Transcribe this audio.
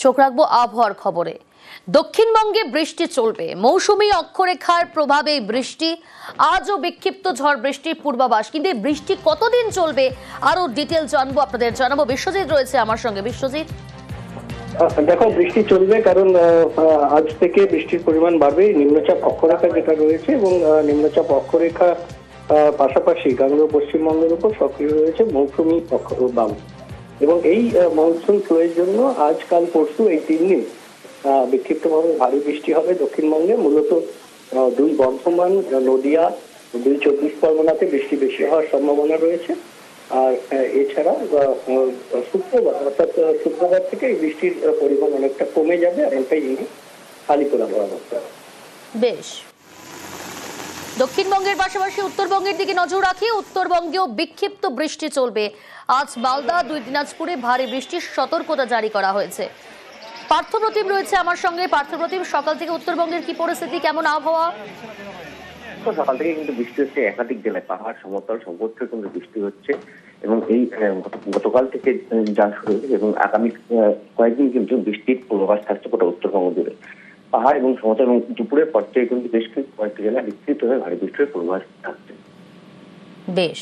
চোখ রাখবো আবহাওয়ার খবরে। দক্ষিণবঙ্গে বৃষ্টি চলবে, মৌসুমী অক্ষরেখার প্রভাবে বৃষ্টি। আজও বিক্ষিপ্ত ঝড় বৃষ্টির পূর্বাভাস, কিন্তু এই বৃষ্টি কতদিন চলবে আরো ডিটেল জানবো, আপনাদের জানাবো। বিশ্বজিৎ রয়েছে আমার সঙ্গে। বিশ্বজিৎ, দেখো, বৃষ্টি চলবে কারণ আজ থেকে বৃষ্টির পরিমাণ বাড়বে। নিম্নচাপ অক্ষরেখা যেটা রয়েছে এবং নিম্নচাপ অক্ষরেখা পাশাপাশি গাঙ্গেয় পশ্চিমবঙ্গের উপর সক্রিয় রয়েছে মৌসুমী বাম, এবং এই মনসুন ফ্লোয়ের জন্য আজ কাল পরশু এই 3 দিন বিক্ষিপ্তভাবে ভারী বৃষ্টি হবে দক্ষিণবঙ্গে। মূলত 2 বর্ধমান, নদিয়া, 2 চব্বিশ পরগনাতে বৃষ্টি বেশি হওয়ার সম্ভাবনা রয়েছে। আর এছাড়া শুক্রবার অর্থাৎ শুক্রবার থেকে এই বৃষ্টির পরিমাণ অনেকটা কমে যাবে, এমনটাই আলিপুর আবহাওয়া দপ্তর। বেশ, দক্ষিণবঙ্গের পাশাপাশি উত্তরবঙ্গের দিকে নজর রাখি। উত্তরবঙ্গেও বিক্ষিপ্ত বৃষ্টি চলবে। আজ মালদা, 2 দিনাজপুরে ভারী বৃষ্টির সতর্কতা জারি করা হয়েছে। পার্থপ্রতিম রয়েছে আমার সঙ্গে। পার্থপ্রতিম, সকাল থেকে উত্তরবঙ্গের কি পরিস্থিতি, কেমন আবহাওয়া? সকাল থেকে কিন্তু বৃষ্টি হচ্ছে একাধিক জেলায়, পাহাড় সমতল সর্বত্র কিন্তু বৃষ্টি হচ্ছে এবং এই গতকাল থেকে যা শুরু হয়েছে এবং আগামী কয়েকদিন কিন্তু বৃষ্টির পূর্বাভাস থাকছে গোটা উত্তরবঙ্গ জুড়ে। পাহাড় এবং সমতল এবং দুপুরের পর থেকে কিন্তু বেশ কয়েকটি জেলায় বিস্তৃতভাবে ভারী বৃষ্টির পূর্বাভাস থাকছে। বেশ।